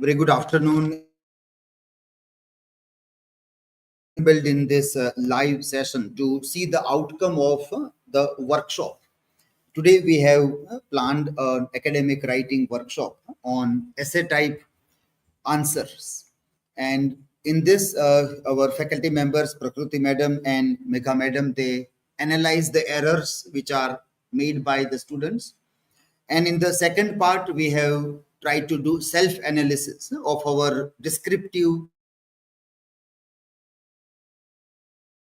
Very good afternoon. Build in this live session to see the outcome of the workshop. Today we have planned an academic writing workshop on essay type answers, and in this our faculty members Prakruti madam and Megha madam, they analyze the errors which are made by the students, and in the second part we have tried to do self analysis of our descriptive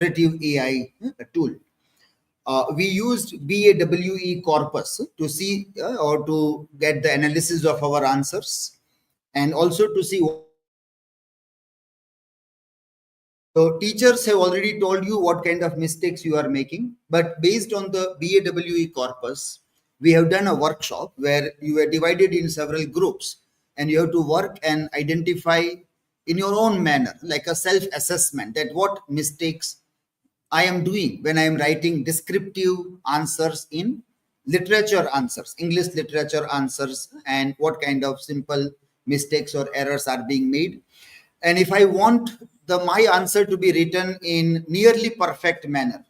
AI tool. We used BAWE corpus to see or to get the analysis of our answers, and also to see. So teachers have already told you what kind of mistakes you are making, but based on the BAWE corpus, we have done a workshop where you are divided in several groups, and you have to work and identify in your own manner, like a self-assessment, that what mistakes I am doing when I am writing descriptive answers in literature answers, English literature answers, and what kind of simple mistakes or errors are being made. And if I want my answer to be written in nearly perfect manner,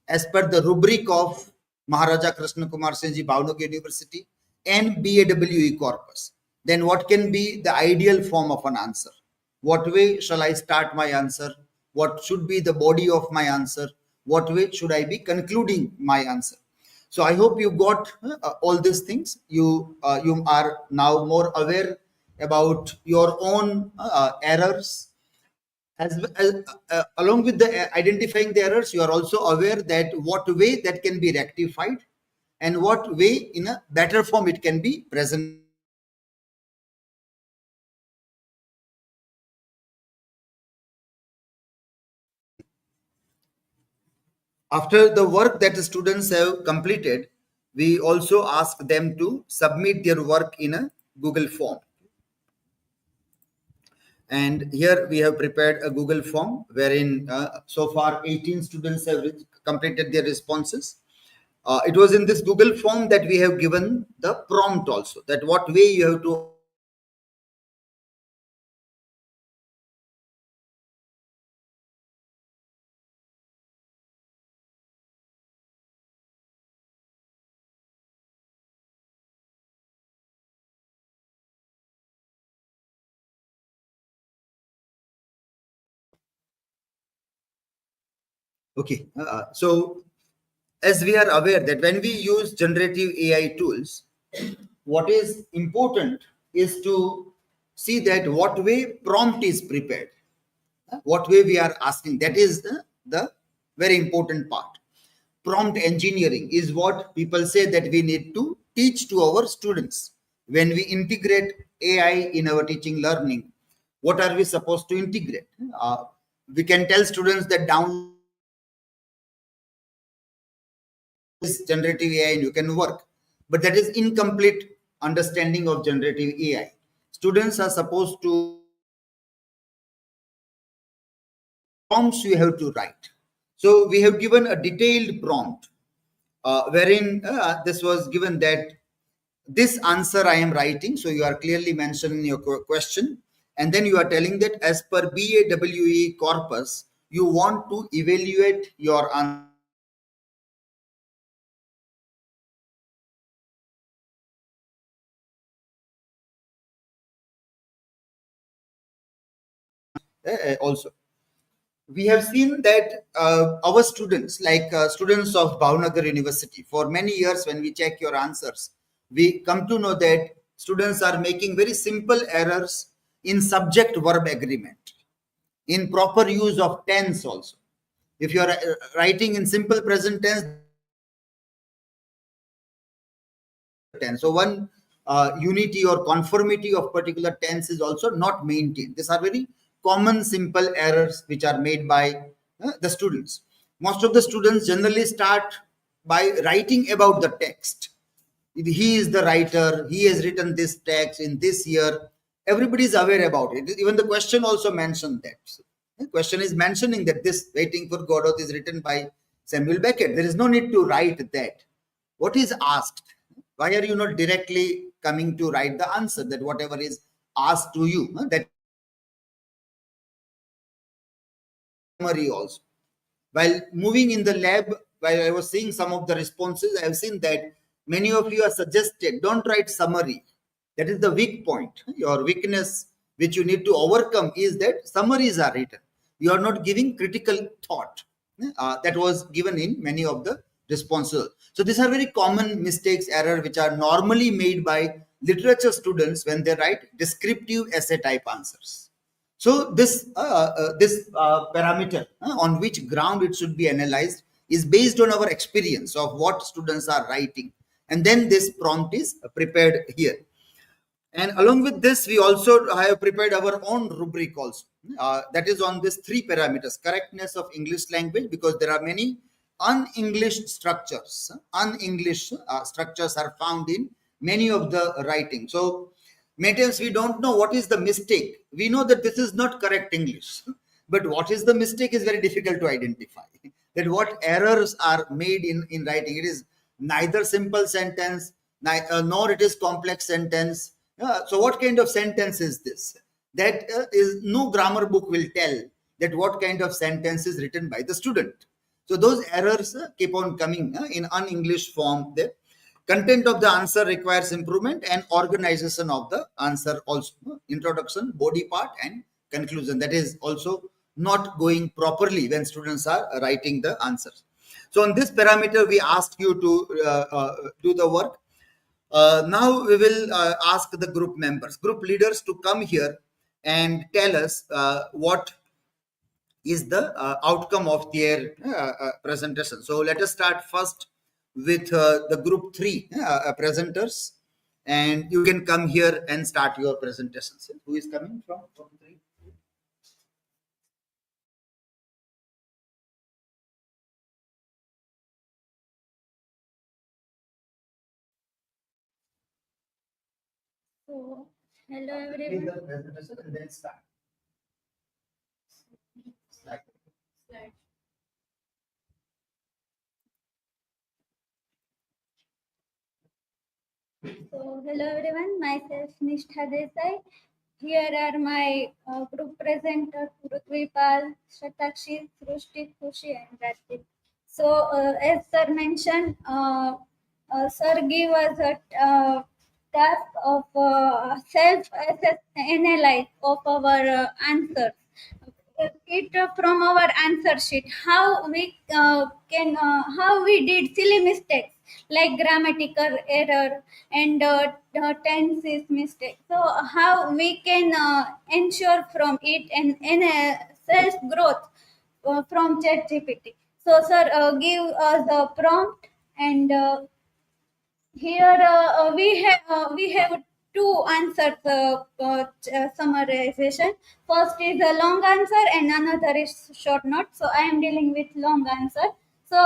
as per the rubric of Maharaja Krishna Kumar Senji Bhavnagar University and BAWE corpus, then what can be the ideal form of an answer? What way shall I start my answer? What should be the body of my answer? What way should I be concluding my answer? So I hope you got all these things. You are now more aware about your own errors, along with the identifying the errors. You are also aware that what way that can be rectified, and what way in a better form it can be present. After the work that the students have completed, we also ask them to submit their work in a Google form. And here we have prepared a Google form wherein so far 18 students have completed their responses. It was in this Google form that we have given the prompt also, that what way you have to. Okay, so as we are aware that when we use generative AI tools, what is important is to see that what way prompt is prepared, what way we are asking. That is the very important part. Prompt engineering is what people say that we need to teach to our students. When we integrate AI in our teaching learning, what are we supposed to integrate? We can tell students that down generative AI and you can work, but that is incomplete understanding of generative AI. Students are supposed to prompts you have to write. So we have given a detailed prompt wherein this was given that this answer I am writing. So you are clearly mentioning your question, and then you are telling that as per BAWE corpus, you want to evaluate your answer. Also, we have seen that our students, like students of Bhavnagar University, for many years when we check your answers, we come to know that students are making very simple errors in subject verb agreement, in proper use of tense also. If you are writing in simple present tense, so one unity or conformity of particular tense is also not maintained. These are very common simple errors which are made by the students. Most of the students generally start by writing about the text. He is the writer, he has written this text in this year. Everybody is aware about it. Even the question also mentioned that. So, the question is mentioning that this Waiting for Godot is written by Samuel Beckett. There is no need to write that. What is asked? Why are you not directly coming to write the answer, that whatever is asked to you, that summary also. While moving in the lab, while I was seeing some of the responses, I have seen that many of you are suggested don't write summary. That is the weak point. Your weakness, which you need to overcome, is that summaries are written. You are not giving critical thought. That was given in many of the responses. So these are very common mistakes, error, which are normally made by literature students when they write descriptive essay type answers. So this parameter on which ground it should be analyzed is based on our experience of what students are writing, and then this prompt is prepared here. And along with this, we also have prepared our own rubric also. That is on this three parameters: correctness of English language, because there are many un-English structures. Un-English structures are found in many of the writing. So many times we don't know what is the mistake. We know that this is not correct English, but what is the mistake is very difficult to identify. That what errors are made in writing. It is neither simple sentence, nor it is complex sentence. So what kind of sentence is this? That is no grammar book will tell that what kind of sentence is written by the student. So those errors keep on coming in un-English form. The content of the answer requires improvement, and organization of the answer also. Introduction, body part, and conclusion. That is also not going properly when students are writing the answers. So on this parameter, we asked you to do the work. Now we will ask the group members, group leaders, to come here and tell us what is the outcome of their presentation. So let us start first with the group three presenters, and you can come here and start your presentations. Who is coming from group three? So, hello Give everyone. the presentation and then start. Slide. Slide. So, hello everyone. Myself Nishtha Desai. Here are my group presenters: Rutvipal, Shatakshi, Srushti, Khushi, and Rathi. So, as Sir mentioned, Sir gave us a task of self-assess analyze of our answers. It from our answer sheet how we can how we did silly mistakes like grammatical error and tenses mistake. So how we can ensure from it and self growth from ChatGPT. So, sir, give us the prompt, and here we have two answers summarization. First is a long answer, and another is short note. So, I am dealing with long answer. So,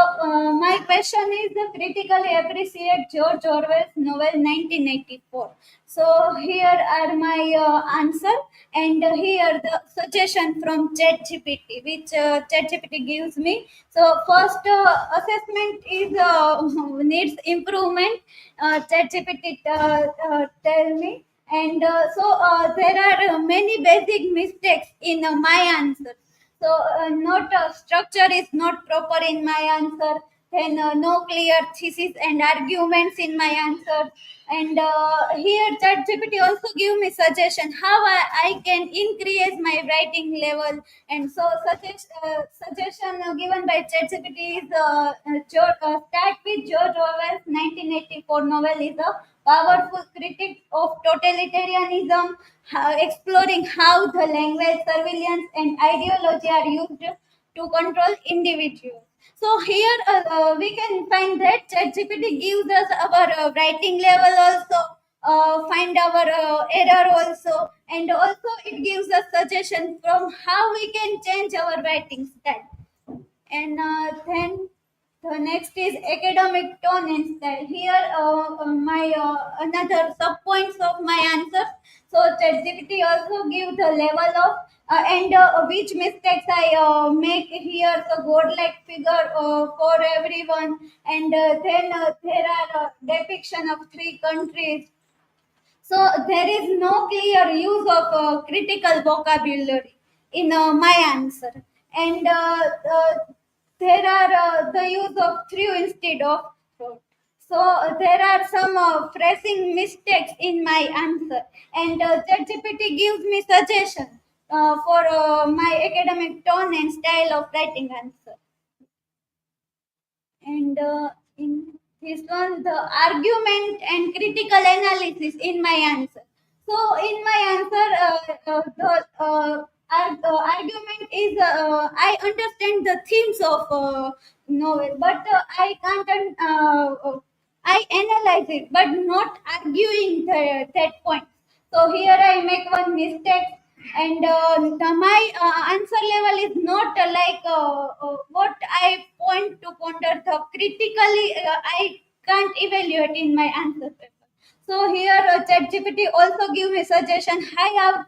my question is critically appreciate George Orwell's novel 1984. So, here are my answer, and here the suggestion from ChatGPT, which ChatGPT gives me. So, first assessment is needs improvement. ChatGPT tell me, and there are many basic mistakes in my answer. So, not structure is not proper in my answer. Then no clear thesis and arguments in my answer. And here ChatGPT also give me suggestion how I can increase my writing level. And so suggestion given by ChatGPT is start with George Orwell's 1984 novel is a powerful critique of totalitarianism, exploring how the language, surveillance, and ideology are used to control individuals. So here we can find that ChatGPT gives us our writing level also, find our error also, and also it gives us suggestion from how we can change our writing style. And then the next is academic tone and style. Here, my another sub points of my answer. So ChatGPT also give the level of and which mistakes I make here. So godlike figure for everyone, and then there are depiction of three countries. So there is no clear use of critical vocabulary in my answer, and there are the use of through instead of through. So there are some phrasing mistakes in my answer, and ChatGPT gives me suggestions for my academic tone and style of writing answer. And in this one, the argument and critical analysis in my answer. So in my answer, the argument is I understand the themes of novel, but I can't I analyze it, but not arguing that point. So here I make one mistake, and my answer level is not what I point to ponder. The critically, I can't evaluate in my answer paper. So here ChatGPT also give me suggestion how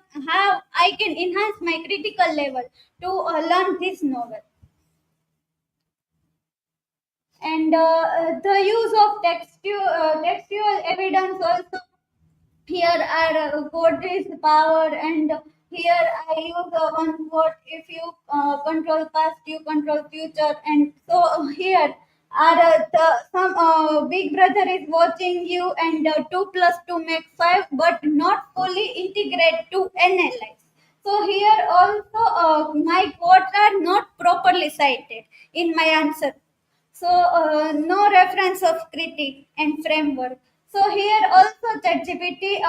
I can enhance my critical level to learn this novel. And the use of textual evidence also. Here are code is power, and here I use one word. If you control past, you control future, and so here are some big brother is watching you, and 2 plus 2 make 5, but not fully integrate to analyze. So here also my quotes are not properly cited in my answer. So no reference of critique and framework. So here also ChatGPT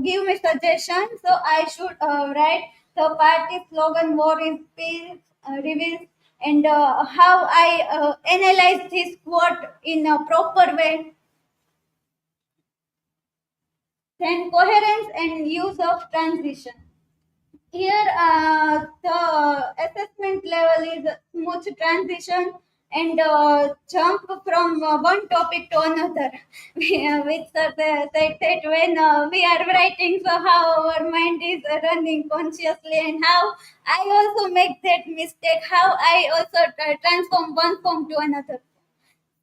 give me suggestion. So I should write the party slogan war is peace reveals, and how I analyze this quote in a proper way. Then coherence and use of transition. Here, the assessment level is smooth transition and jump from one topic to another. Which said that when we are writing, so how our mind is running consciously, and how I also make that mistake, how I also transform one form to another.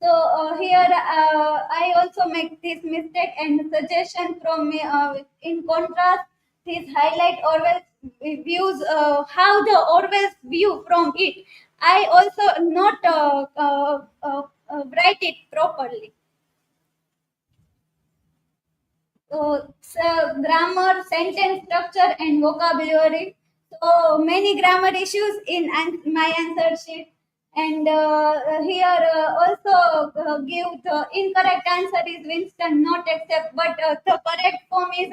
So here I also make this mistake, and suggestion from me in contrast, this highlight Orwell's views, how the Orwell's view from it. I also not write it properly. So grammar, sentence structure, and vocabulary. So many grammar issues in my answer sheet. And here also give the incorrect answer is Winston not accept, but the correct form is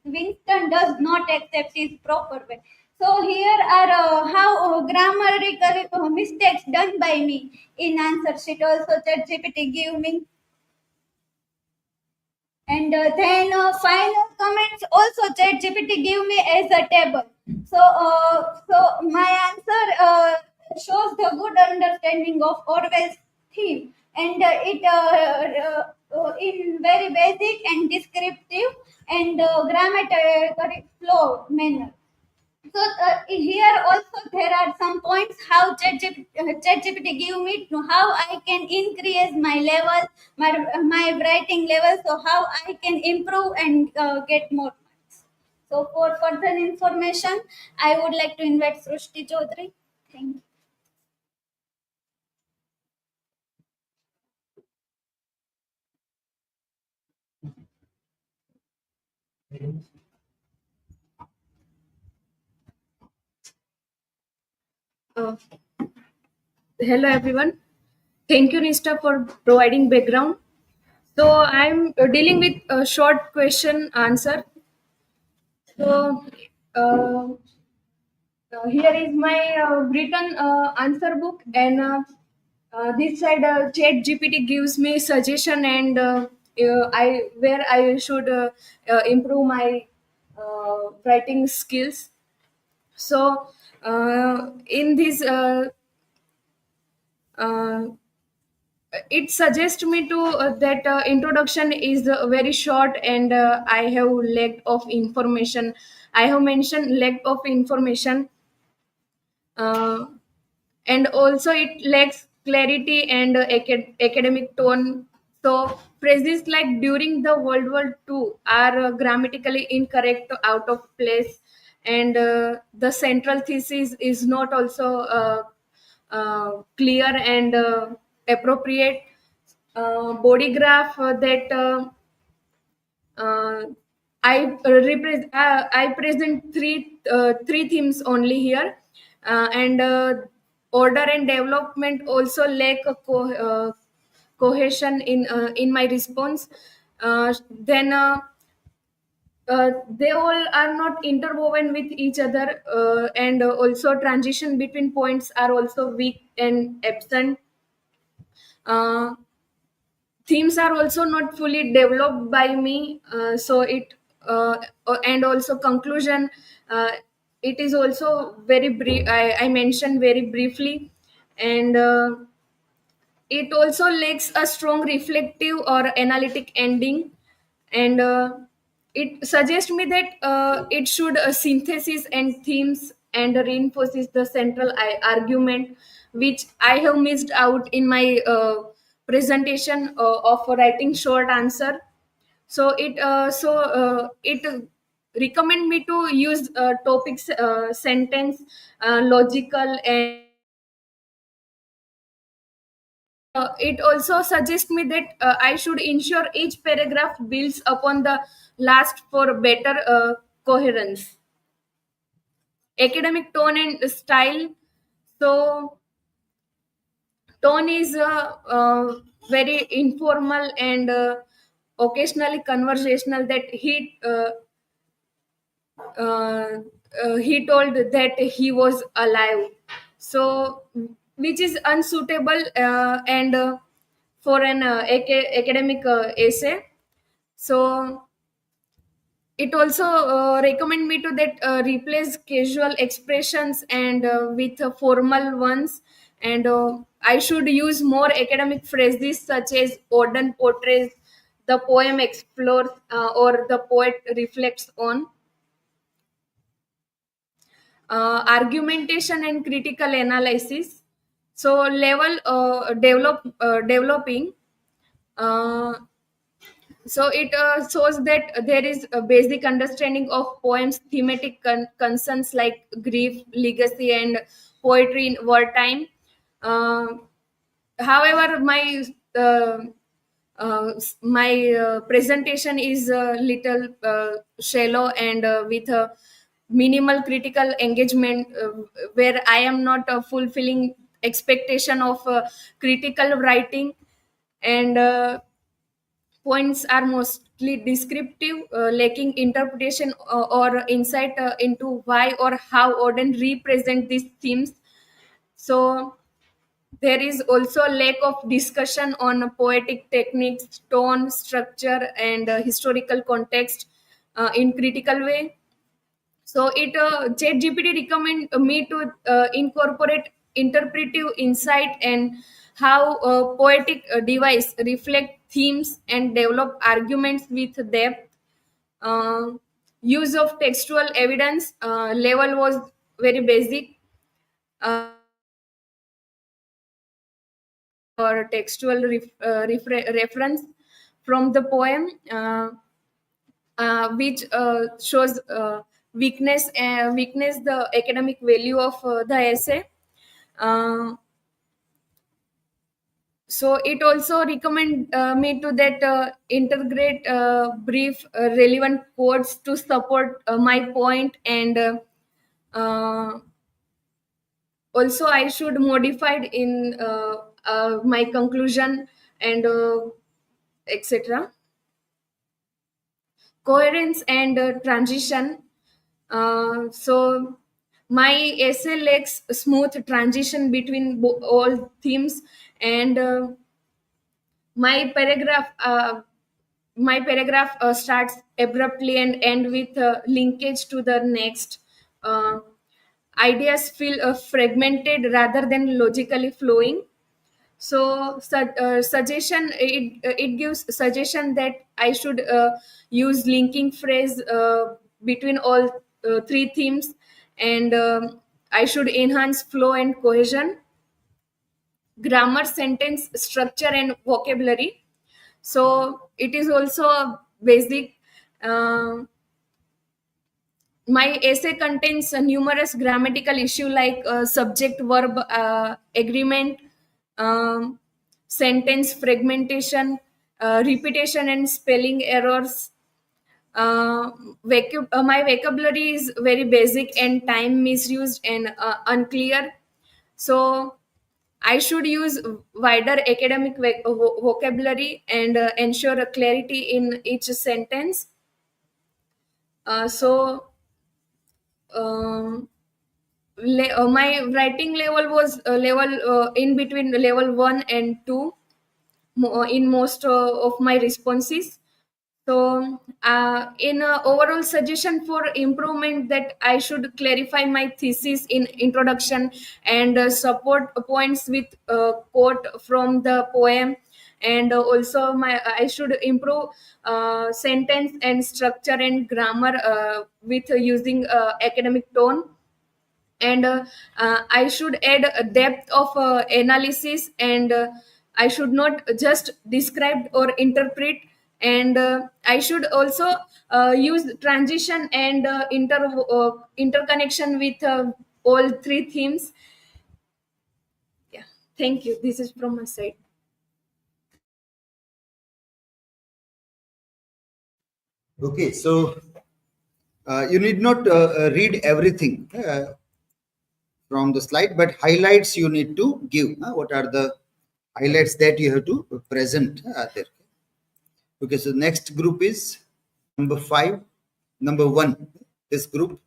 Winston does not accept is proper way. So here are how grammatical mistakes done by me in answer sheet. Also ChatGPT give me, and then final comments also ChatGPT give me as a table. So my answer shows the good understanding of Orwell's theme, and it in very basic and descriptive and grammatical flow manner. So here also there are some points how ChatGPT give me to how I can increase my level, my writing level, so how I can improve and get more marks. So for further information, I would like to invite Srushti Chaudhary. Thank you. Uh, Hello everyone. Thank you, Nista, for providing background. So I'm dealing with a short question answer. So uh, here is my written answer book, and this side Chat GPT gives me suggestion, and I where I should improve my writing skills. So in this uh, it suggests me to that introduction is very short, and I have lack of information. I have mentioned lack of information, uh, and also it lacks clarity and academic tone. So phrases like during the World War II are grammatically incorrect, out of place, and the central thesis is not also clear and appropriate. Body graph that uh, I present three themes only here, and order and development also lack a cohesion in my response. Then they all are not interwoven with each other, and also transition between points are also weak and absent. Uh, Themes are also not fully developed by me, so it and also conclusion, uh, it is also very brief. I mentioned very briefly, and it also lacks a strong reflective or analytic ending, and it suggests me that it should synthesis and themes and reinforces the central argument, which I have missed out in my presentation of writing short answer. So it recommend me to use topics, sentence, logical, and it also suggests me that I should ensure each paragraph builds upon the last for better coherence. Academic tone and style. So tone is very informal and occasionally conversational. That he told that he was alive, so which is unsuitable and for an academic essay. So it also recommend me to that replace casual expressions and with formal ones, and I should use more academic phrases such as Auden portrays, the poem explores, or the poet reflects on. Argumentation and critical analysis. So level developing. Uh, so it shows that there is a basic understanding of poems thematic concerns like grief, legacy, and poetry in wartime. uh, However, my presentation is a little shallow and with a minimal critical engagement, where I am not fulfilling expectation of critical writing, and points are mostly descriptive, lacking interpretation or insight into why or how Auden represent these themes. So there is also a lack of discussion on poetic techniques, tone, structure, and historical context in critical way. So it ChatGPT recommend me to incorporate interpretive insight and how poetic device reflect themes and develop arguments with depth. Uh, Use of textual evidence level was very basic. Or textual reference from the poem, which shows weakness the academic value of the essay. Uh, so it also recommend me to that integrate brief relevant quotes to support my point, and also I should modify it in my conclusion and etc. Coherence and transition. So my essay lacks smooth transition between all themes, and my paragraph uh, my paragraph starts abruptly and end with linkage to the next. uh, Ideas feel fragmented rather than logically flowing. So suggestion, it gives suggestion that I should use linking phrase between all three themes, and I should enhance flow and cohesion, grammar, sentence structure, and vocabulary. So it is also a basic. Uh, my essay contains a numerous grammatical issue like subject verb agreement, um, sentence fragmentation, repetition and spelling errors. My vocabulary is very basic and time misused and unclear. So I should use wider academic vocabulary and ensure a clarity in each sentence. So um, my writing level was level in between level 1 and 2 in most of my responses. So in overall suggestion for improvement, that I should clarify my thesis in introduction and support points with quote from the poem, and also my I should improve sentence and structure and grammar with using academic tone, and I should add a depth of analysis, and I should not just describe or interpret, and I should also use transition and interconnection with all three themes. Yeah, thank you. This is from my side. Okay, so you need not read everything from the slide, but highlights you need to give. What are the highlights that you have to present there? Okay, so next group is number 5, number 1. This group,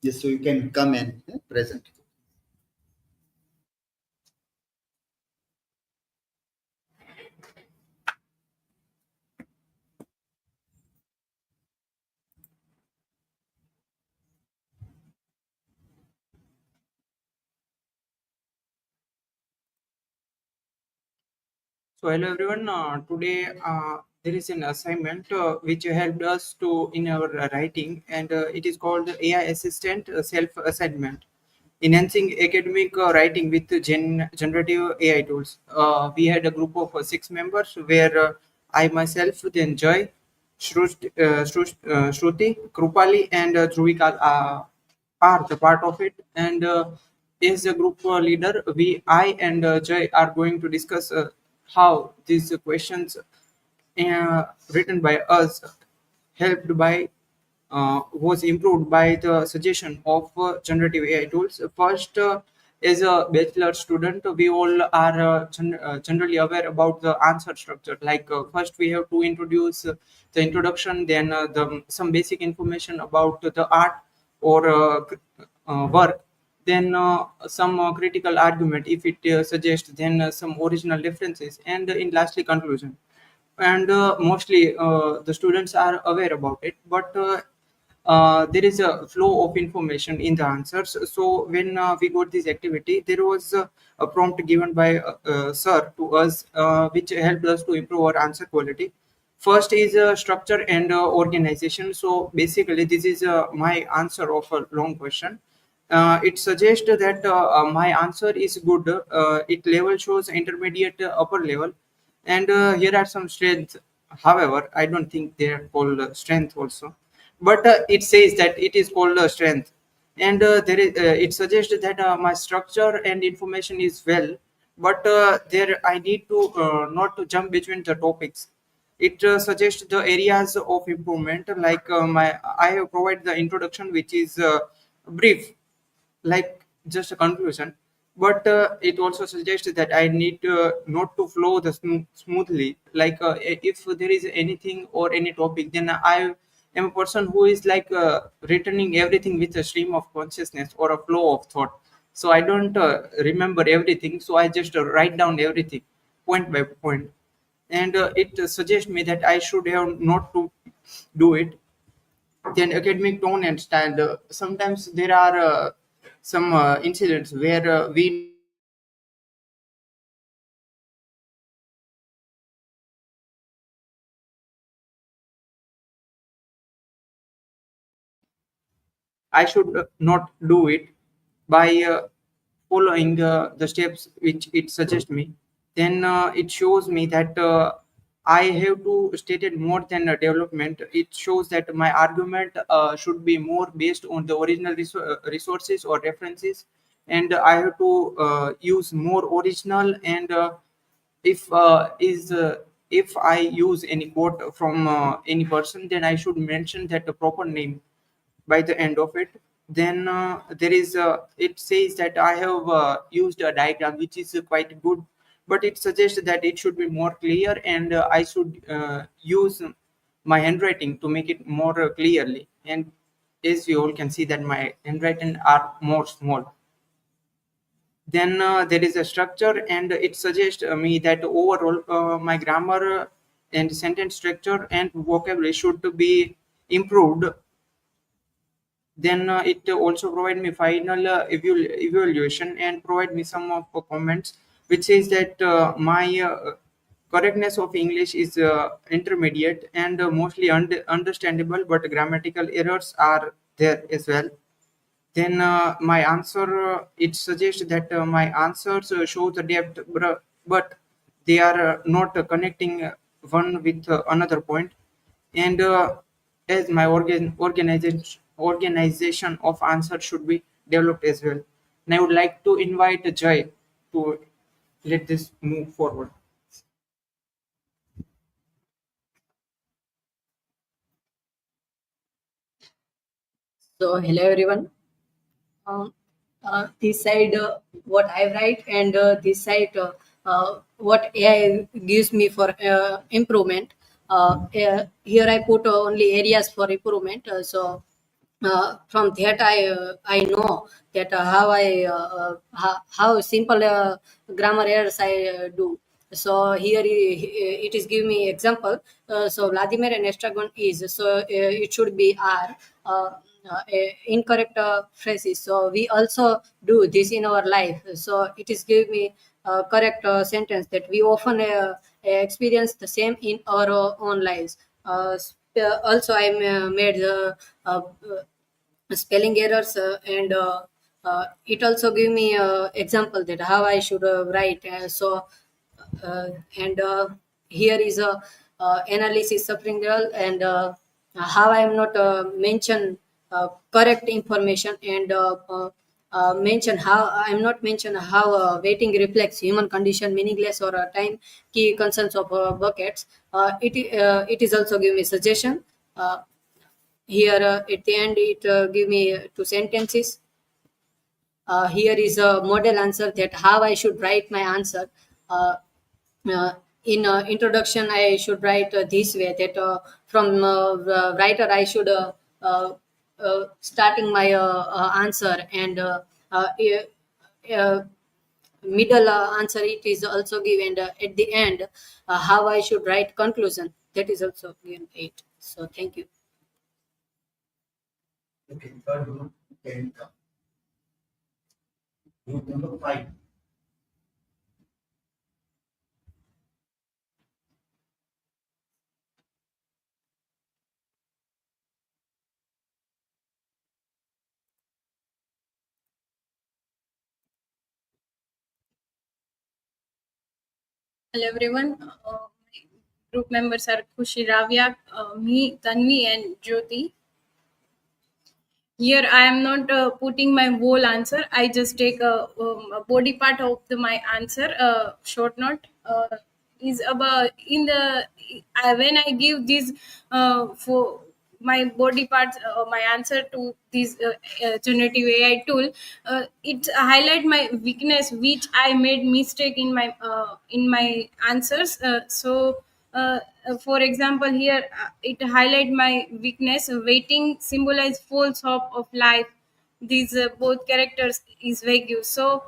yes, so you can come and present. So hello everyone. Today there is an assignment which helped us to in our writing, and it is called AI Assistant Self Assignment, enhancing academic writing with generative AI tools. We had a group of 6 members, where I myself, then Joy, Shruti, Krupali, and Dhruvika are the part of it. And as a group leader, I and Jay are going to discuss how these questions written by us helped by was improved by the suggestion of generative AI tools. First, as a bachelor student, we all are generally aware about the answer structure. Like first, we have to introduce the introduction, then some basic information about the art or work, then some critical argument if it suggests, then some original references, and in lastly conclusion. And mostly the students are aware about it, but there is a flow of information in the answers. So when we got this activity, there was a prompt given by sir to us, which helped us to improve our answer quality. First is structure and organization. So basically this is my answer of a long question. It suggests that my answer is good. It level shows intermediate upper level, and here are some strengths. However, I don't think they are called strength also, but it says that it is called strength, and there is it suggests that my structure and information is well, but there I need to not to jump between the topics. It suggests the areas of improvement, like my I have provided the introduction, which is brief, like just a conclusion, but it also suggests that I need not to flow the smoothly, like if there is anything or any topic, then I am a person who is like returning everything with a stream of consciousness or a flow of thought. So I don't remember everything, so I just write down everything point by point, and it suggests me that I should have not to do it. Then academic tone and style. Sometimes there are some incidents where we need to I should not do it by following the steps which it suggests me. then it shows me that I have to state it more than a development. It shows that my argument should be more based on the original resources or references, and I have to use more original. And if is if I use any quote from any person, then I should mention that the proper name by the end of it. Then there is it says that I have used a diagram which is quite good, but it suggests that it should be more clear, and I should use my handwriting to make it more clearly. And as you all can see that my handwriting are more small. Then there is a structure, and it suggests me that overall my grammar and sentence structure and vocabulary should be improved. Then it also provide me final evaluation and provide me some of comments which says that my correctness of English is intermediate and mostly understandable, but grammatical errors are there as well. Then my answer, it suggests that my answers show the depth, but they are not connecting one with another point. And as my organization of answer should be developed as well. And I would like to invite Jay to let this move forward. So hello everyone. This side what I write, and this side what AI gives me for improvement. Here I put only areas for improvement. From that I know that how simple grammar errors I do. So here it is giving me example. So Vladimir and estragon is, so it should be are. Incorrect phrases. So we also do this in our life. So it is giving me correct sentence that we often experience the same in our own lives. Also, I made spelling errors, and it also give me example that how I should write. And here is a analysis suffering girl, and how I am not mention correct information, and mention how I am not mention how waiting reflects human condition, meaningless or time key concerns of buckets. It is also give me suggestion. Here at the end it give me two sentences. Here is a model answer that how I should write my answer. Uh, in introduction, I should write this way that from writer I should starting my answer, and uh, middle answer it is also given, and at the end how I should write conclusion, that is also given 8. So thank you. Okay, third group can come. Group number 5. Hello everyone. My group members are Kushi Ravya, me, Tanvi, and Jyoti. Here I am not putting my whole answer. I just take a body part of my answer. Short note is about in the when I give this for my body parts, my answer to this generative AI tool, it highlight my weakness which I made mistake in my answers. For example, here it highlight my weakness. Waiting symbolize false hope of life. These both characters is vague. So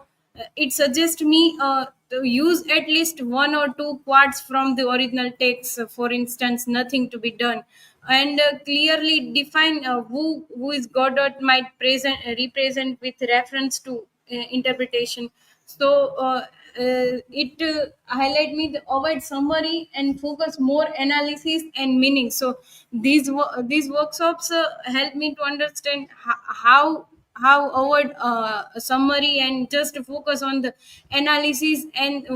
it suggests me to use at least one or two quotes from the original text. For instance, nothing to be done, and clearly define who is Godot might present represent with reference to interpretation. So it highlight me the avoid summary and focus more analysis and meaning. So these workshops help me to understand how avoid a summary and just focus on the analysis and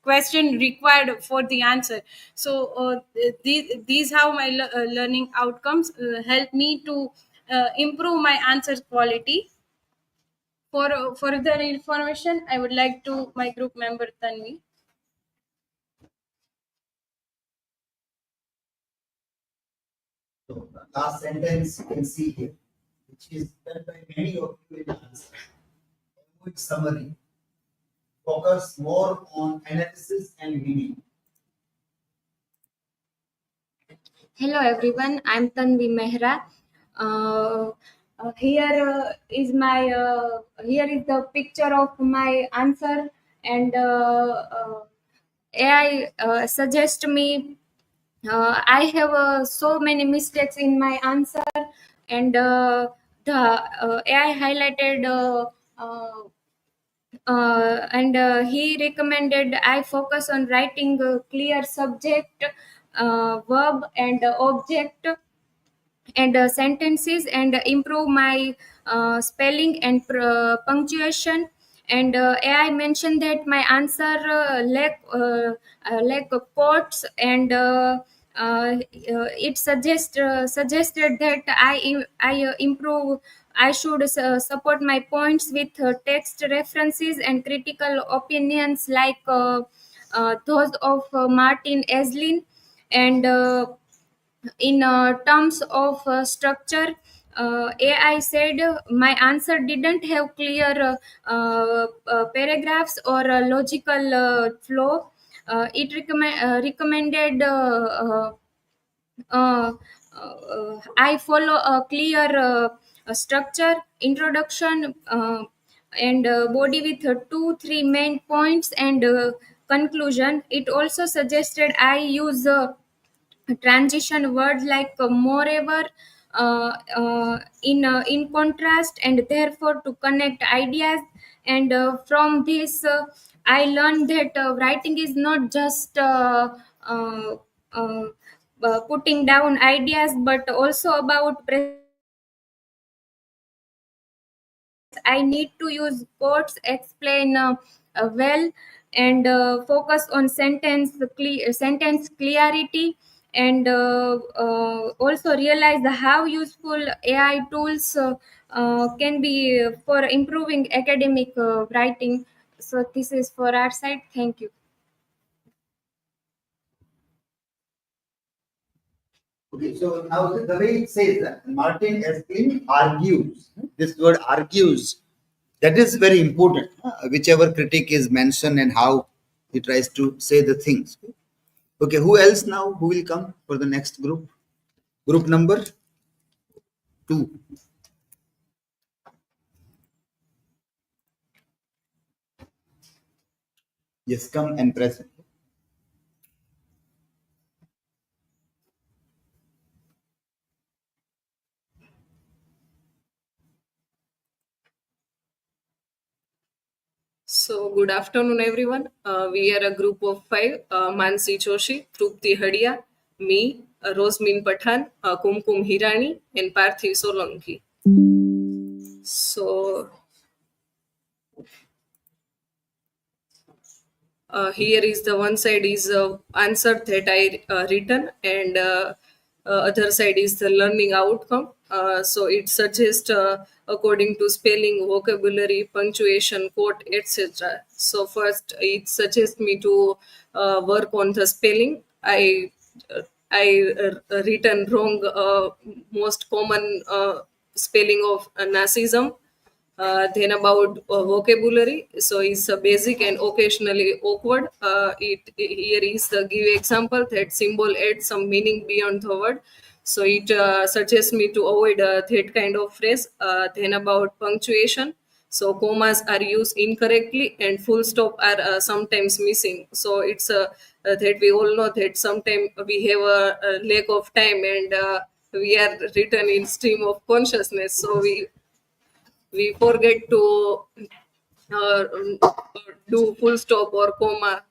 question required for the answer. So these how my learning outcomes help me to improve my answer quality. For further information, I would like to my group member Tanvi. So the last sentence you can see here, which is done by many of you in the answer. Quick summary. Focus more on analysis and meaning. Hello everyone, I'm Tanvi Mehra. Here is the picture of my answer, and AI suggest me. I have so many mistakes in my answer, and the AI highlighted. And he recommended I focus on writing a clear subject, verb, and object and sentences, and improve my spelling and punctuation. And AI mentioned that my answer lack of quotes, and it suggested that I improve. I should support my points with text references and critical opinions like those of Martin Eslin. And in terms of structure, AI said my answer didn't have clear paragraphs or a logical flow. It recommended uh, I follow a clear structure, introduction, and body with 2 3 main points, and conclusion. It also suggested I use transition words like moreover, in contrast, and therefore to connect ideas. And from this, I learned that writing is not just uh, uh, putting down ideas, but also about I need to use quotes, explain well, and focus on sentence clarity, and also realize how useful AI tools can be for improving academic writing. So this is for our side. Thank you. Okay, so now the way it says that Martin Esplin argues, this word argues, that is very important. Whichever critic is mentioned and how he tries to say the things. Okay, who else now? Who will come for the next group? Group number 2. Yes, come and present. So, good afternoon, everyone. We are a group of five: Mansi Joshi, Trupti Hadia, me, Rosmin Pathan, Kumkum Hirani, and Parthiv Solanki. So, here is the one side is answer that I written, and other side is the learning outcome. So it suggests according to spelling, vocabulary, punctuation, quote, etc. So first it suggests me to work on the spelling. I written wrong most common spelling of Nazism. Then about vocabulary, so it's basic and occasionally awkward. Here is the give example that symbol adds some meaning beyond the word. So it suggests me to avoid that kind of phrase. Then about punctuation, so commas are used incorrectly and full stop are sometimes missing. So it's that we all know that sometimes we have a lack of time, and we are written in stream of consciousness. So we forget to uh, do full stop or comma.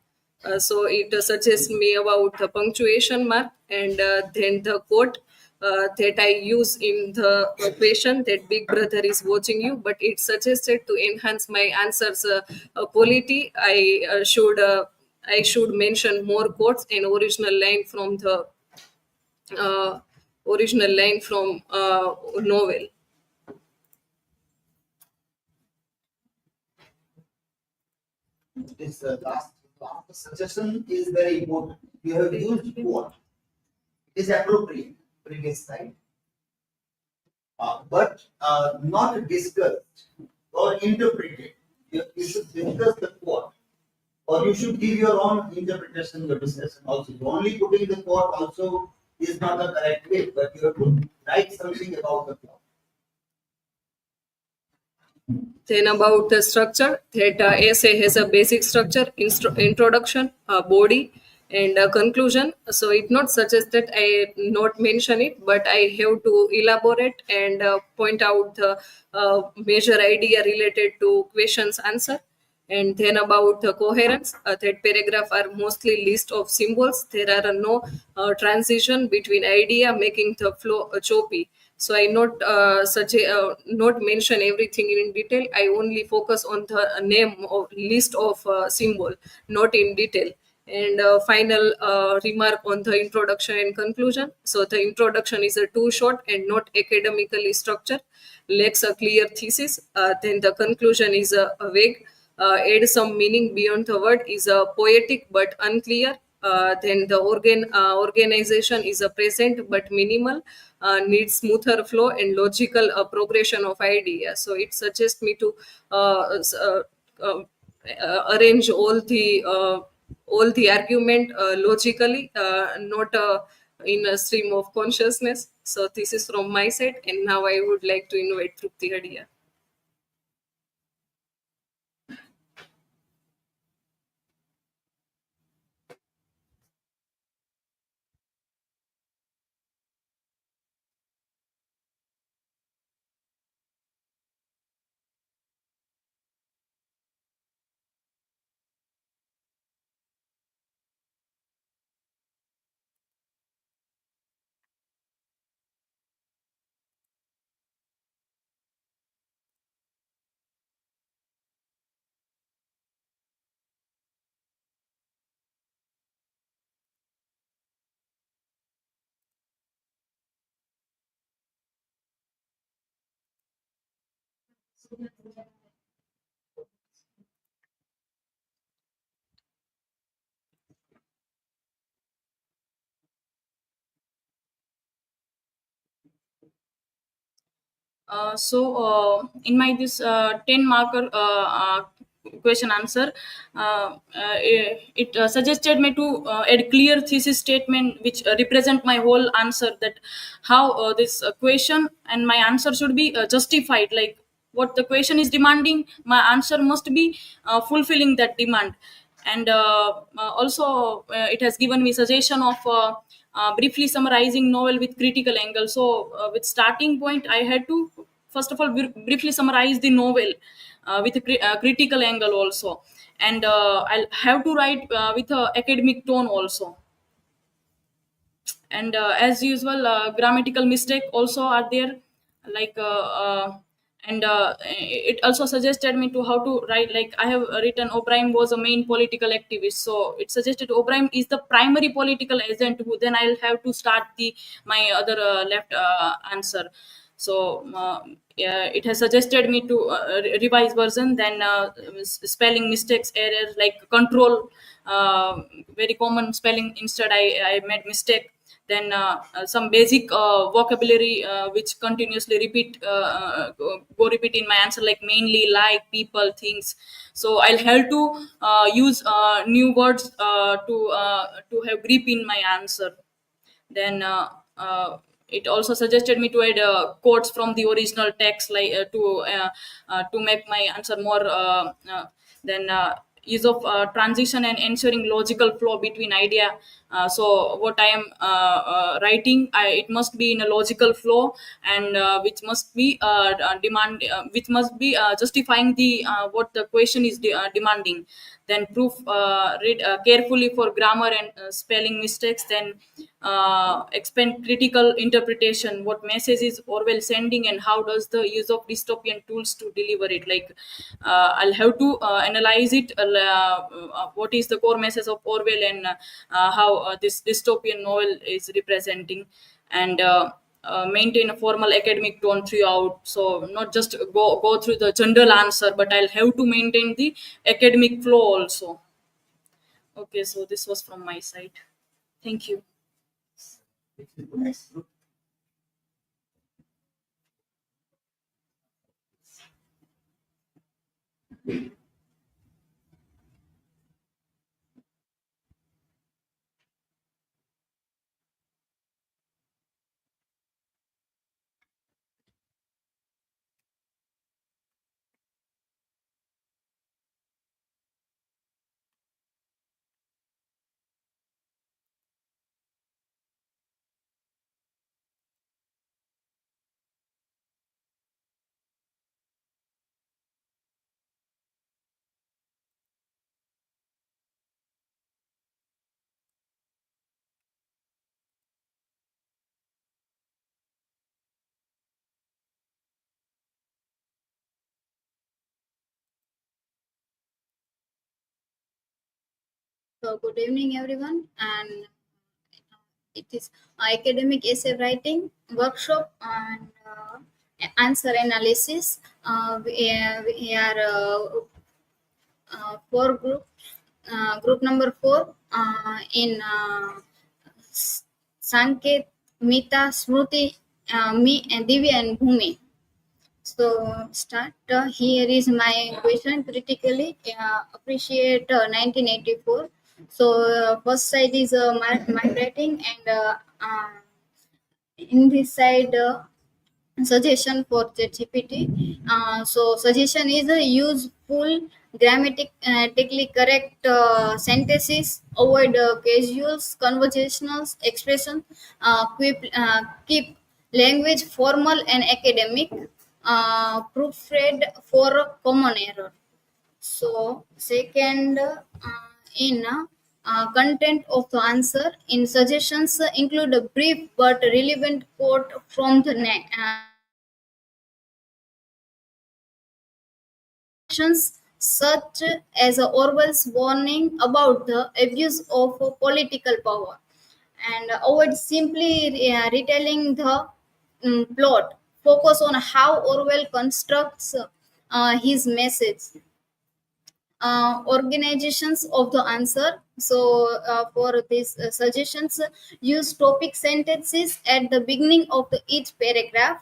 So it suggests me about the punctuation mark, and then the quote. that I use in the question that Big Brother is watching you, but it suggested to enhance my answers quality. I should mention more quotes and uh, original line from novel. This last suggestion is very important. You have used what is appropriate previous slide, but not discussed or interpreted. You should discuss the quote, or you should give your own interpretation or discussion also. Only putting the quote also is not the correct way, but you have to write something about the quote. Then about the structure, that essay has a basic structure, introduction, body, and conclusion. So it not suggests that I not mention it, but I have to elaborate and point out the major idea related to questions answer. And then about the coherence, that paragraph are mostly list of symbols. There are no transition between idea, making the flow choppy. So I not mention everything in detail. I only focus on the name of list of symbol, not in detail. And final remark on the introduction and conclusion. So the introduction is a too short and not academically structured, lacks a clear thesis. Then the conclusion is a vague, add some meaning beyond the word, is a poetic but unclear. Then the organization is a present but minimal, needs smoother flow and logical progression of ideas. So it suggests me to arrange all the argument logically, not in a stream of consciousness. So this is from my side, and now I would like to invite Trupti Hadia. In my this 10 marker question answer, it suggested me to add clear thesis statement which represent my whole answer, that how this question and my answer should be justified, like what the question is demanding, my answer must be fulfilling that demand. And also it has given me suggestion of briefly summarizing novel with critical angle. So with starting point I had to first of all briefly summarize the novel with a critical angle also, and I'll have to write with a academic tone also. And as usual grammatical mistake also are there, like and it also suggested me to how to write, like I have written O'Brien was a main political activist, so it suggested O'Brien is the primary political agent who, then I'll have to start the my other left answer. So yeah, it has suggested me to revise version, then spelling mistakes errors like control, very common spelling, instead I made mistake. Then some basic vocabulary which continuously go repeat in my answer, like mainly, like, people, things. So I'll have to use new words to have grip in my answer. Then it also suggested me to add quotes from the original text, like to make my answer more then use of transition and ensuring logical flow between idea So what I am writing, it must be in a logical flow, and which must be justifying the what the question is demanding. Then proof, read carefully for grammar and spelling mistakes. Then expand critical interpretation, what message is Orwell sending, and how does the use of dystopian tools to deliver it. Like I'll have to analyze it, what is the core message of Orwell, and how this dystopian novel is representing, and maintain a formal academic tone throughout. So not just go through the general answer, but I'll have to maintain the academic flow also. Okay, so this was from my side. Thank you. So, good evening, everyone, and it is academic essay writing workshop and answer analysis. We are four group. Group number four in Sanket, Mita, Smruti, me, and Divya and Bhumi. So start. Here is my question critically. Appreciate 1984. So first side is my writing, and in this side suggestion for ChatGPT. So suggestion is use full grammatically correct sentences, avoid casuals, conversational expression, keep language formal and academic, proofread for common error. So second, in content of the answer, in suggestions include a brief but relevant quote from the actions, such as Orwell's warning about the abuse of political power, and avoid simply retelling the plot. Focus on how Orwell constructs his message. Organizations of the answer. So, for these suggestions, use topic sentences at the beginning of each paragraph.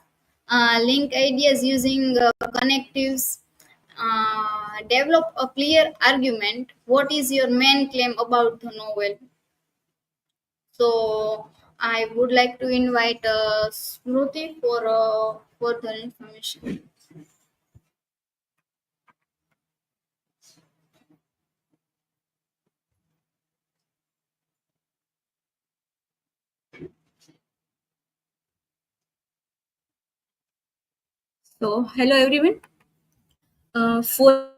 Link ideas using connectives. Develop a clear argument. What is your main claim about the novel? So, I would like to invite Smruti for further information. So, hello everyone. For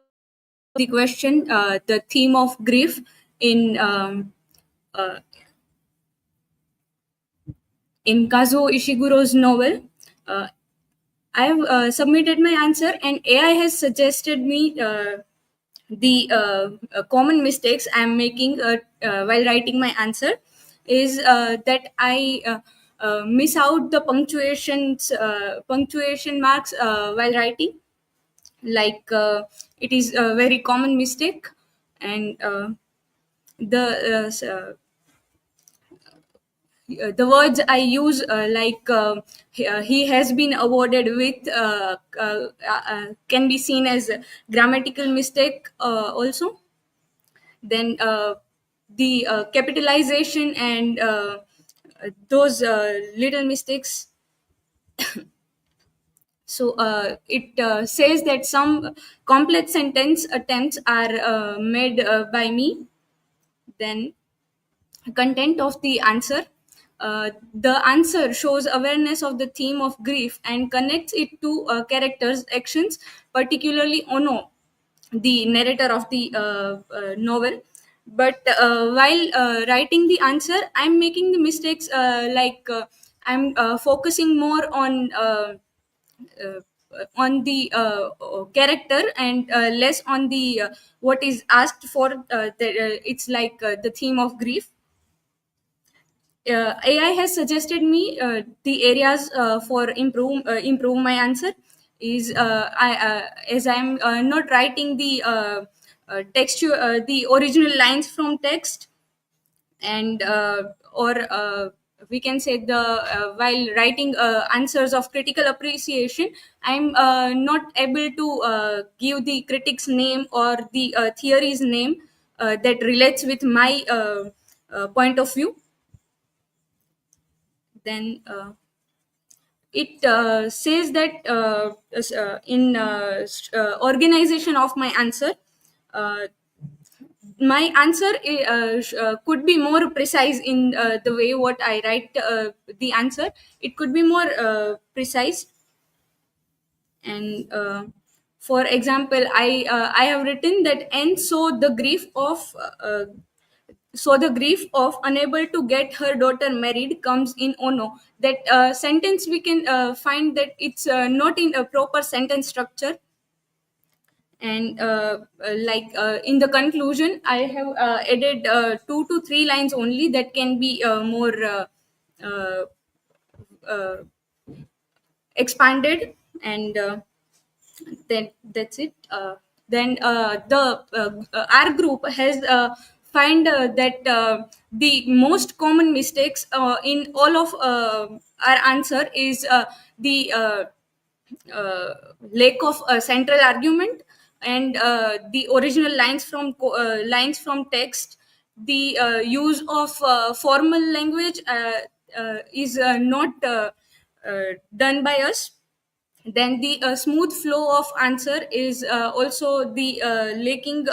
the question, the theme of grief in uh, in Kazuo Ishiguro's novel, uh, I have submitted my answer, and AI has suggested me the common mistakes I am making while writing my answer is that I miss out the punctuation marks while writing. Like it is a very common mistake, and the words I use, like he has been awarded with, can be seen as a grammatical mistake also. Then the capitalization and those little mistakes. So it says that some complex sentence attempts are made by me. Then content of the answer. The answer shows awareness of the theme of grief and connects it to characters' actions, particularly Ono, the narrator of the novel. But while writing the answer, I'm making the mistakes, I'm focusing more uh, on the character and less on the what is asked for. It's like the theme of grief. AI has suggested me the areas for improve my answer is as I'm not writing the the original lines from text, and or we can say the while writing answers of critical appreciation, I'm not able to give the critic's name or the theory's name that relates with my point of view. Then it says that in organization of my answer, uh, my answer could be more precise in the way what I write the answer. It could be more precise. And for example, I have written that, and so the grief of unable to get her daughter married comes in Ono. That sentence we can find that it's not in a proper sentence structure. And in the conclusion, I have added 2 to 3 lines only that can be more uh, uh, expanded. And then that's it. Then the our group has find that the most common mistakes in all of our answer is the uh, lack of central argument, and the original lines from text. The use of formal language is not done by us. Then the smooth flow of answer is also the lacking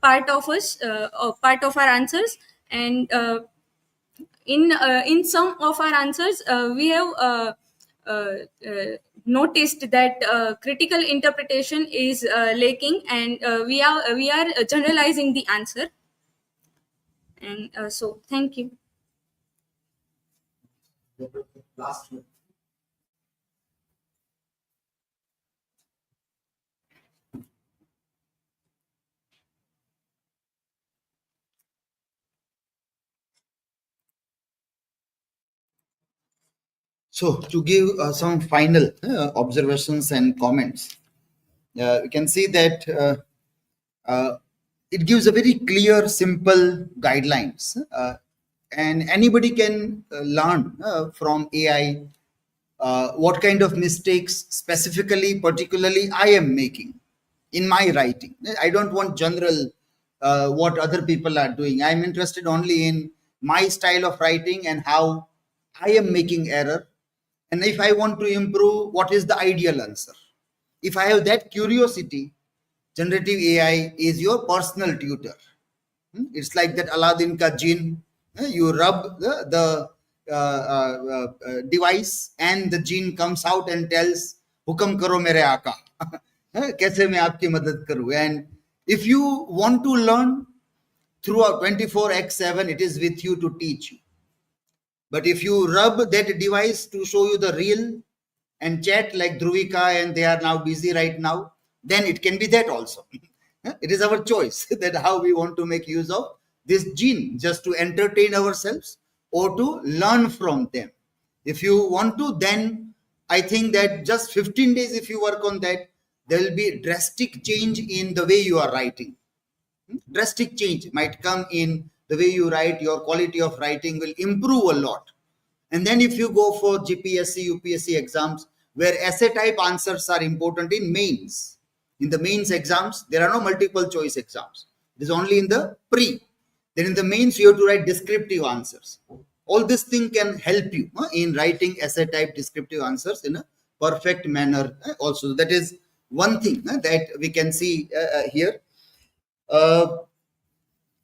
part of us, part of our answers. And in some of our answers, we have uh, uh, noticed that critical interpretation is lacking, and we are generalizing the answer. And so thank you. Last one. So, to give some final observations and comments, we can see that it gives a very clear, simple guidelines, and anybody can learn from AI what kind of mistakes specifically, particularly, I am making in my writing. I don't want general what other people are doing. I'm interested only in my style of writing and how I am making error. And if I want to improve, what is the ideal answer? If I have that curiosity, generative AI is your personal tutor. It's like that Aladdin ka jinn. You rub the device, and the jinn comes out and tells, "Hukam karo mere aaka." कैसे मैं आपकी मदद करूं? And if you want to learn throughout 24x7, it is with you to teach you. But if you rub that device to show you the real and chat like Dhruvika, and they are now busy right now, then it can be that also. It is our choice that how we want to make use of this gene, just to entertain ourselves or to learn from them. If you want to, then I think that just 15 days, if you work on that, there will be drastic change in the way you are writing. Drastic change might come in the way you write. Your quality of writing will improve a lot. And then if you go for GPSC, UPSC exams, where essay type answers are important in mains. In the mains exams, there are no multiple choice exams. It is only in the pre. Then in the mains, you have to write descriptive answers. All this thing can help you in writing essay type descriptive answers in a perfect manner. Also, that is one thing that we can see here. Uh,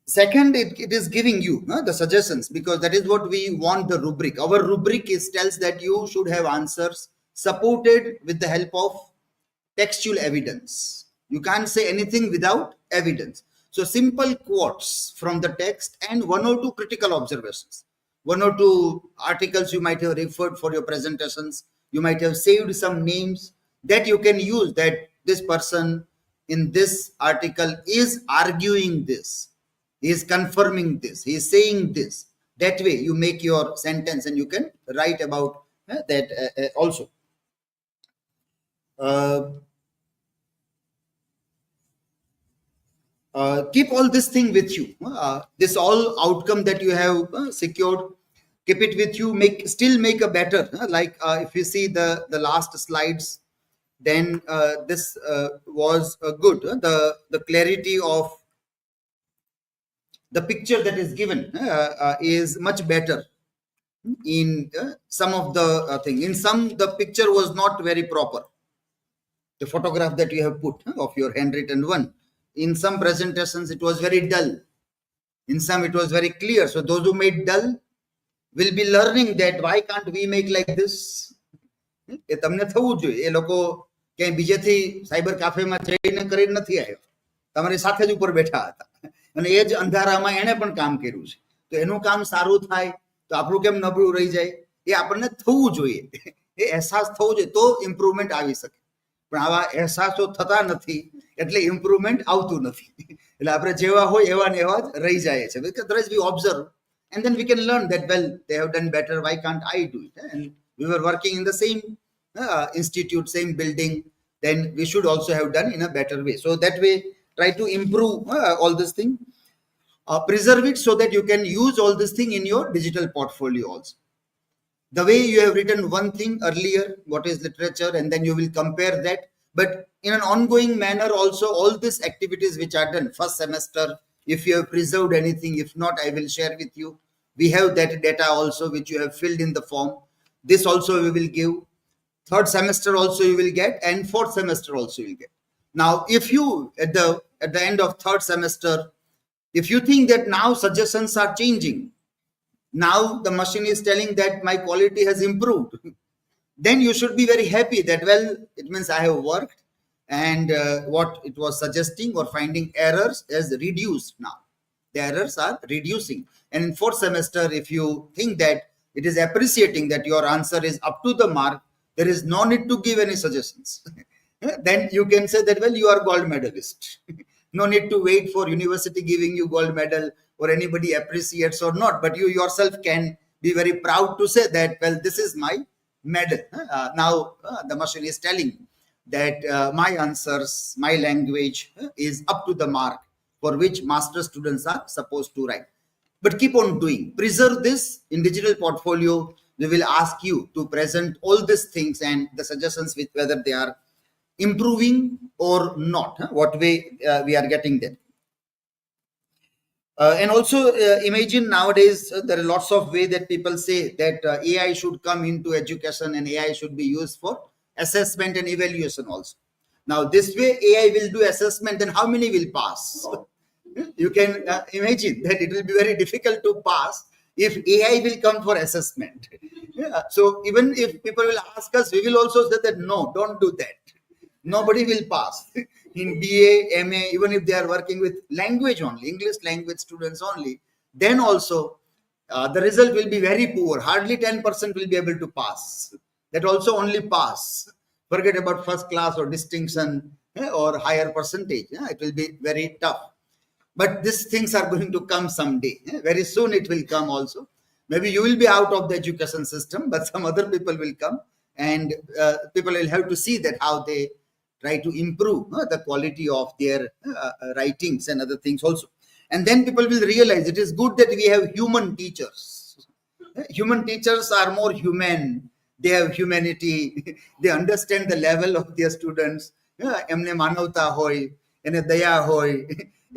Second, it is giving you the suggestions, because that is what we want. The rubric, our rubric is tells that you should have answers supported with the help of textual evidence. You can't say anything without evidence. So simple quotes from the text and one or two critical observations, one or two articles you might have referred for your presentations. You might have saved some names that you can use, that this person in this article is arguing this, he is confirming this, he is saying this. That way you make your sentence and you can write about that also. Keep all this thing with you. This all outcome that you have secured, keep it with you. Make a better. Like if you see the last slides, then this was good. The clarity of the picture that is given is much better in some of the thing. In some, the picture was not very proper. The photograph that you have put of your handwritten one. In some presentations, it was very dull. In some, it was very clear. So those who made dull will be learning that why can't we make like this? એ તમને થવું જોઈએ. એ લોકો ક્યાંય બીજેથી cyber કાફેમાં જઈને કરીને નથી આવ્યા, તમારી સાથે જ ઉપર બેઠા હતા અને એ જ અંધારામાં એણે પણ કામ કર્યું છે. તો એનું કામ સારું થાય તો આપણું કેમ નબળું રહી જાય, એ આપણને થવું જોઈએ. એ અહેસાસ થવો જોઈએ તો ઇમ્પ્રુવમેન્ટ આવી શકે. પણ આવા અહેસાસો થતા નથી એટલે ઇમ્પ્રુવમેન્ટ આવતું નથી. એટલે આપણે જેવા હોય એવા ને એવા જ રહી જાય છે. Because we observe and then we can learn that, well, they have done better, why can't I do it? And we were working in the same institute, same building, then we should also have done in a better way. So that way, try to improve all this thing. Preserve it so that you can use all this thing in your digital portfolio also. The way you have written one thing earlier, what is literature, and then you will compare that. But in an ongoing manner also, all these activities which are done first semester, if you have preserved anything, if not, I will share with you. We have that data also which you have filled in the form. This also we will give. Third semester also you will get, and fourth semester also you will get. Now, if you at the end of third semester, if you think that now suggestions are changing, now the machine is telling that my quality has improved, then you should be very happy that, well, it means I have worked and what it was suggesting or finding errors is reduced now. The errors are reducing. And in fourth semester, if you think that it is appreciating that your answer is up to the mark, there is no need to give any suggestions. Then you can say that, well, you are gold medalist. No need to wait for university giving you gold medal or anybody appreciates or not, but you yourself can be very proud to say that, well, this is my medal. Now the machine is telling that my answers, my language is up to the mark for which master students are supposed to write. But keep on doing. Preserve this in digital portfolio. We will ask you to present all these things and the suggestions with whether they are improving or not, what way we are getting them. And also imagine nowadays there are lots of ways that people say that AI should come into education and AI should be used for assessment and evaluation also. Now this way AI will do assessment, then how many will pass? You can imagine that it will be very difficult to pass if AI will come for assessment. So even if people will ask us, we will also say that no, don't do that. Nobody will pass in BA, MA, even if they are working with language only, English language students only, then also the result will be very poor. Hardly 10% will be able to pass. That also only pass. Forget about first class or distinction or higher percentage. It will be very tough. But these things are going to come someday. Very soon it will come also. Maybe you will be out of the education system, but some other people will come, and people will have to see that how they try to improve the quality of their writings and other things also. And then people will realize it is good that we have human teachers. Human teachers are more human. They have humanity. They understand the level of their students. એમને માનવતા હોય, એને દયા હોય,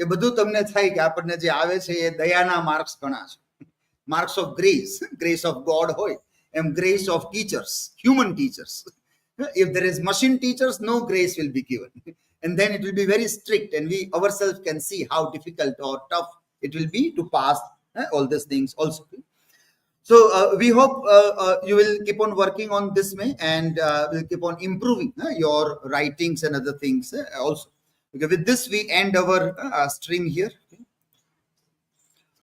એ બધું તમને થાય કે આપણને જે આવે છે એ દયાના માર્ક્સ ઘણા છે. Marks of grace, grace of God હોય, and grace of teachers, human teachers. If there is machine teachers, no grace will be given. And then it will be very strict, and we ourselves can see how difficult or tough It will be to pass all these things also. So we hope you will keep on working on this, May, and will keep on improving your writings and other things also. Okay, with this we end our stream here.